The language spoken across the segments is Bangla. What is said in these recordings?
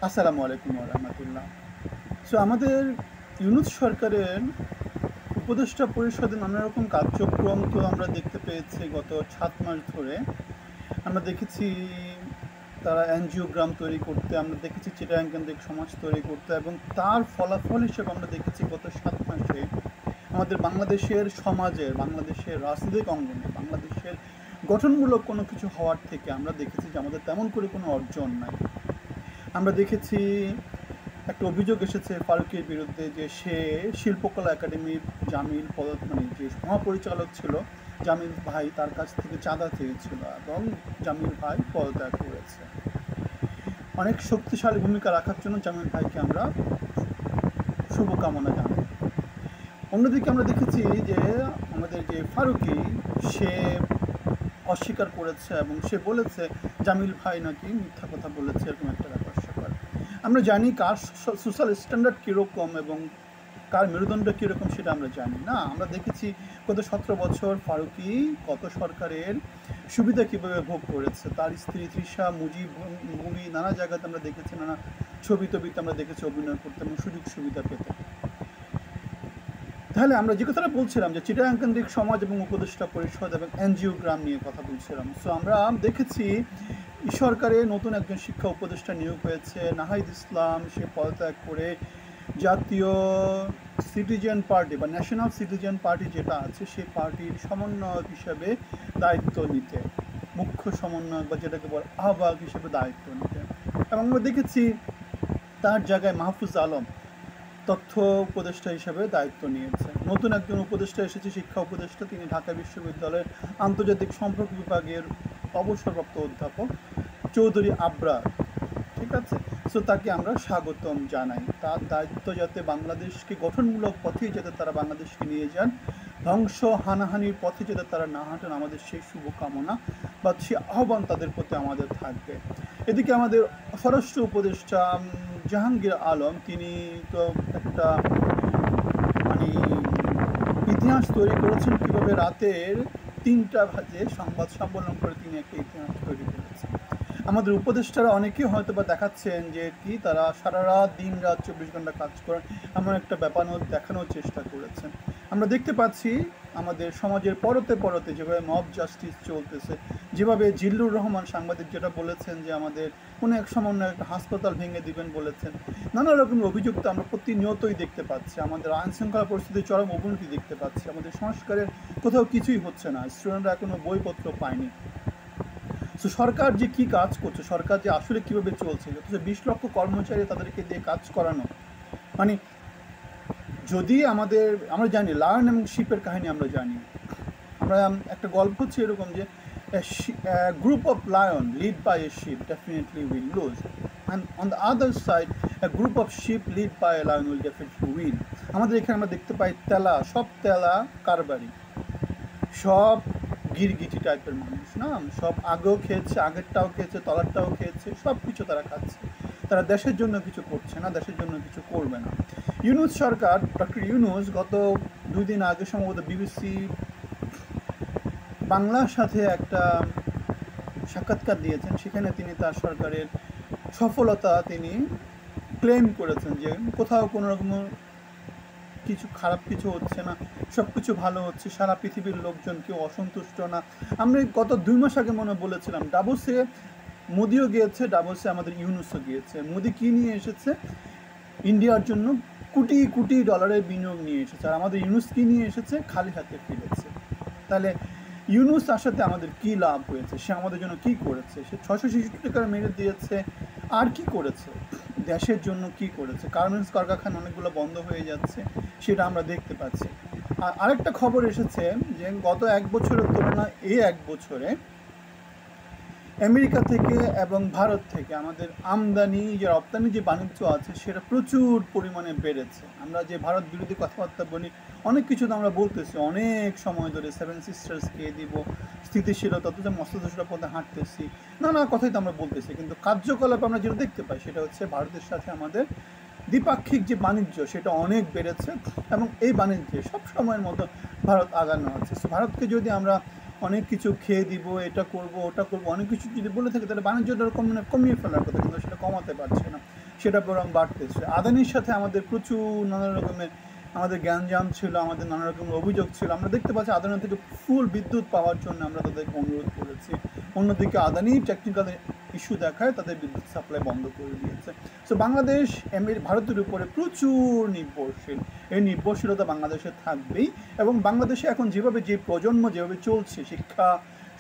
আসসালামু আলাইকুম রহমতুল্লাহ। আমাদের ইউনূস সরকারের উপদেষ্টা পরিষদে নানা রকম কার্যক্রম তো আমরা দেখতে পেয়েছি গত 7 মাস ধরে। আমরা দেখেছি তারা এনজিওগ্রাম তৈরি করতে, আমরা দেখেছি চিটাগাং কেন্দ্রিক সমাজ তৈরি করতে, এবং তার ফলাফল হিসেবে আমরা দেখেছি গত 7 মাসে আমাদের বাংলাদেশের সমাজের, বাংলাদেশের রাজনৈতিক অঙ্গনে, বাংলাদেশের গঠনমূলক কোনো কিছু হওয়ার থেকে আমরা দেখেছি যে আমাদের তেমন করে কোনো অর্জন নাই। আমরা দেখেছি একটা অভিযোগ এসেছে ফারুকের বিরুদ্ধে যে সে শিল্পকলা একাডেমির জামিল মানে যে মহাপরিচালক ছিল জামিল ভাই, তার কাছ থেকে চাঁদা চেয়েছিল এবং জামিল ভাই পদত্যাগ করেছে। অনেক শক্তিশালী ভূমিকা রাখার জন্য জামিল ভাইকে আমরা শুভকামনা জানাই। অন্যদিকে আমরা দেখেছি যে আমাদের যে ফারুকি, সে অস্বীকার করেছে এবং সে বলেছে জামিল ভাই নাকি মিথ্যা কথা বলেছে, এরকম একটা ব্যাপার স্যাপার। আমরা জানি কার সোশ্যাল স্ট্যান্ডার্ড কীরকম এবং কার মেরুদণ্ড কীরকম সেটা আমরা জানি না। আমরা দেখেছি গত 17 বছর ফারুকি কত সরকারের সুবিধা কীভাবে ভোগ করেছে। তার স্ত্রী তৃষা, মুজিব, ভূমি, নানা জায়গাতে আমরা দেখেছি, নানা ছবি টবিতে আমরা দেখেছি অভিনয় করতে এবং সুযোগ সুবিধা পেতে। তাহলে আমরা যে কথাটা বলছিলাম যে চিটাগাং কেন্দ্রিক সমাজ এবং উপদেষ্টা পরিষদ এবং এনজিওগ্রাম নিয়ে কথা বলছিলাম। আমরা দেখেছি সরকারে নতুন একজন শিক্ষা উপদেষ্টা নিয়োগ হয়েছে নাহিদ ইসলাম। সে পদত্যাগ করে জাতীয় সিটিজেন পার্টি বা ন্যাশনাল সিটিজেন পার্টি যেটা আছে সেই পার্টির সমন্বয়ক হিসেবে দায়িত্ব নিতে, মুখ্য সমন্বয়ক বা যেটাকে বলে আহ্বায়ক হিসেবে দায়িত্ব নিতে। এবং আমরা দেখেছি তার জায়গায় মাহফুজ আলম তথ্য উপদেষ্টা হিসেবে দায়িত্ব নিয়েছে। নতুন একজন উপদেষ্টা এসেছে, শিক্ষা উপদেষ্টা, তিনি ঢাকা বিশ্ববিদ্যালয়ের আন্তর্জাতিক সম্পর্ক বিভাগের অবসরপ্রাপ্ত অধ্যাপক চৌধুরী আবরার। ঠিক আছে, তাকে আমরা স্বাগতম জানাই। তার দায়িত্ব যাতে বাংলাদেশকে গঠনমূলক পথে যাতে তারা বাংলাদেশকে নিয়ে যান, ধ্বংস হানাহানির পথে যাতে তারা না হাঁটেন, আমাদের সেই শুভকামনা বা সেই আহ্বান তাদের প্রতি আমাদের থাকবে। এদিকে আমাদের স্বরাষ্ট্র উপদেষ্টা জাহাঙ্গীর আলম, তিনি তো একটা মানে ইতিহাস তৈরি করেছেন কীভাবে রাতের 3টা বাজে সংবাদ সম্মেলন করে তিনি একটা ইতিহাস তৈরি করেছেন। আমাদের উপদেষ্টারা অনেকেই হয়তো বা দেখাচ্ছেন যে কি তারা সারা রাত দিন রাত 24 ঘন্টা কাজ করেন, এমন একটা ব্যাপার দেখানোর চেষ্টা করেছেন। আমরা দেখতে পাচ্ছি আমাদের সমাজের পরতে পরতে যেভাবে মব জাস্টিস চলতেছে, যেভাবে জিল্লুর রহমান সাংবাদিক যেটা বলেছেন যে আমাদের কোনো এক সমন্বয় একটা হাসপাতাল ভেঙে দিবেন বলেছেন, নানা রকম অভিযোগ তো আমরা প্রতিনিয়তই দেখতে পাচ্ছি। আমাদের আইন শৃঙ্খলা পরিস্থিতির চরম অবনতি দেখতে পাচ্ছি। আমাদের সংস্কারের কোথাও কিছুই হচ্ছে না, স্টুডেন্টরা এখনো বইপত্র পায়নি। সরকার যে কি কাজ করছে, সরকার যে আসলে কিভাবে চলছে, অথচ 20 লক্ষ কর্মচারী তাদেরকে দিয়ে কাজ করানো, মানে যদি আমরা জানি লায়ন এবং শিপের কাহিনী, আমরা জানি, আমরা একটা গল্প হচ্ছে এরকম যে group of lion led by a sheep definitely will lose, and on the other side a group of sheep led by a lion will definitely win. আমাদের এখানে আমরা দেখতে পাই সব তেলা কারবারি, সব গিরগিটি টাইপের মানুষ না, সব আগেও খেয়েছে, আগেরটাও খেয়েছে, তলারটাও খেয়েছে, সব কিছু তারা খাচ্ছে। তারা দেশের জন্য কিছু করছে না, দেশের জন্য কিছু করবে না। ইউনূস সরকার, ডক্টর ইউনূস গত 2 দিন আগে সম্ভবত বিবিসি বাংলার সাথে একটা সাক্ষাৎকার দিয়েছেন। সেখানে তিনি তার সরকারের সফলতা তিনি ক্লেম করেছেন যে কোথাও কোনো রকম কিছু খারাপ কিছু হচ্ছে না, সব কিছু ভালো হচ্ছে, সারা পৃথিবীর লোকজন কেউ অসন্তুষ্ট না। আমরা গত 2 মাস আগে মনে বলেছিলাম ডাভোসে মোদিও গিয়েছে, ডাভোসে আমাদের ইউনূসও গিয়েছে। মোদি কি নিয়ে এসেছে? ইন্ডিয়ার জন্য কোটি কোটি ডলারের বিনিয়োগ নিয়ে এসেছে, আর আমাদের ইউনূস কি নিয়ে এসেছে? খালি হাতে ফিরেছে। তাহলে ইউনূস আসাতে আমাদের কি লাভ হয়েছে? সে আমাদের জন্য কি করেছে? সে 666 টাকা মেরে দিয়েছে, আর কি করেছে? দেশের জন্য কি করেছে? গার্মেন্টস কারখানা অনেকগুলো বন্ধ হয়ে যাচ্ছে, সেটা আমরা দেখতে পাচ্ছি। আর আরেকটা খবর এসেছে যে গত 1 বছরের তুলনায় এই 1 বছরে আমেরিকা থেকে এবং ভারত থেকে আমাদের আমদানি যে রপ্তানি যে বাণিজ্য আছে সেটা প্রচুর পরিমাণে বেড়েছে। আমরা যে ভারত বিরোধী কথাবার্তা বলি, অনেক কিছু তো আমরা বলতেছি অনেক সময় ধরে, 7 সিস্টার্সকে দিব, স্থিতিশীলতা, অথচ মস্তিষ্কতার পথে হাঁটতেছি, নানা কথাই তো আমরা বলতেছি, কিন্তু কার্যকলাপ আমরা যেটা দেখতে পাই সেটা হচ্ছে ভারতের সাথে আমাদের দ্বিপাক্ষিক যে বাণিজ্য সেটা অনেক বেড়েছে, এবং এই বাণিজ্যে সব সময়ের মতো ভারত আগানো আছে। ভারতকে যদি আমরা অনেক কিছু খেয়ে দিব, এটা করব ওটা করব, অনেক কিছু যদি বলে থাকে, তাহলে বাণিজ্যটা কমিয়ে ফেলার কথা, কিন্তু সেটা কমাতে পারছে না। সেটা বরং বাড়তেছে। আদানির সাথে আমাদের প্রচুর নানা রকমের আমাদের জ্ঞানজাম ছিল, আমাদের নানা রকমের অভিযোগ ছিল। আমরা দেখতে পাচ্ছি আদানি থেকে ফুল বিদ্যুৎ পাওয়ার জন্য আমরা তাদেরকে অনুরোধ করেছি। অন্যদিকে আদানি টেকনিক্যাল ইস্যু দেখায় তাদের বিদ্যুৎ সাপ্লাই বন্ধ করে দিয়েছে। সো বাংলাদেশ ভারতের উপরে প্রচুর নির্ভরশীল। এই নির্ভরশীলতা বাংলাদেশে থাকবেই, এবং বাংলাদেশে এখন যেভাবে যে প্রজন্ম যেভাবে চলছে, শিক্ষা,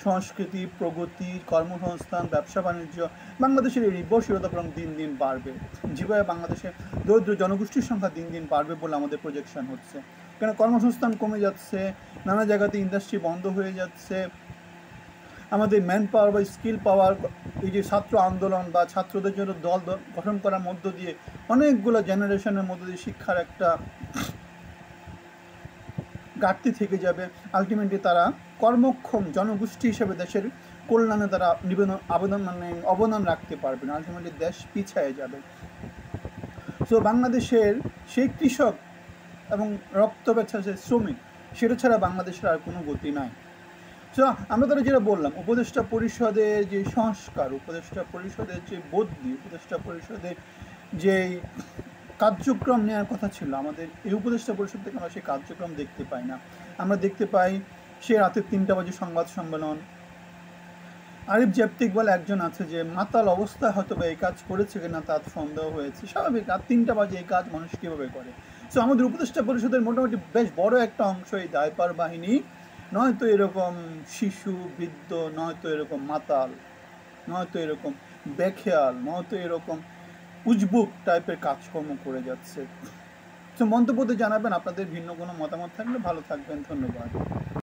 সংস্কৃতি, প্রগতি, কর্মসংস্থান, ব্যবসা বাণিজ্য, বাংলাদেশের এই নির্ভরশীলতা বরং দিন দিন বাড়বে। যেভাবে বাংলাদেশে দরিদ্র জনগোষ্ঠীর সংখ্যা দিন দিন বাড়বে বলে আমাদের প্রজেকশন হচ্ছে। কেন কর্মসংস্থান কমে যাচ্ছে, নানা জায়গাতে ইন্ডাস্ট্রি বন্ধ হয়ে যাচ্ছে, আমাদের ম্যান পাওয়ার বা স্কিল পাওয়ার, এই যে ছাত্র আন্দোলন বা ছাত্রদের জন্য দল গঠন করার মধ্য দিয়ে অনেকগুলো জেনারেশনের মধ্য দিয়ে শিক্ষার একটা ঘাটতি থেকে যাবে। আলটিমেটলি তারা কর্মক্ষম জনগোষ্ঠী হিসেবে দেশের কল্যাণে তারা অবদান রাখতে পারবে না। আলটিমেটলি দেশ পিছিয়ে যাবে। সো বাংলাদেশের সেই কৃষক এবং রক্ত বেচা যে শ্রমিক, সেটা ছাড়া বাংলাদেশের আর কোনো গতি নাই। সো আমরা তারা যেটা বললাম, উপদেষ্টা পরিষদের যে সংস্কার, উপদেষ্টা পরিষদের যে বদলি, উপদেষ্টা পরিষদের যে কার্যক্রম নেওয়ার কথা ছিল, আমাদের এই উপদেষ্টা পরিষদ থেকে আমরা সেই কার্যক্রম দেখতে পাই না। আমরা দেখতে পাই সে রাতে 3টা বাজে সংবাদ সম্মেলন। আরিফ জেপ্তিক বলে একজন আছে যে মাতাল অবস্থায় হয়তো বা এই কাজ করেছে কিনা তার সন্দেহ হয়েছে। স্বাভাবিক, রাত 3টা বাজে এই কাজ মানুষ কীভাবে করে? সো আমাদের উপদেষ্টা পরিষদের মোটামুটি বেশ বড় একটা অংশ এই দায়পার বাহিনী, নয়তো এরকম শিশু, বৃদ্ধ, নয়তো এরকম মাতাল, নয়তো এরকম বেখেয়াল, নয়তো এরকম উজবুক টাইপের কাজকর্ম করে যাচ্ছে। তো মন্তব্যতে জানাবেন আপনাদের ভিন্ন কোনো মতামত থাকলে। ভালো থাকবেন, ধন্যবাদ।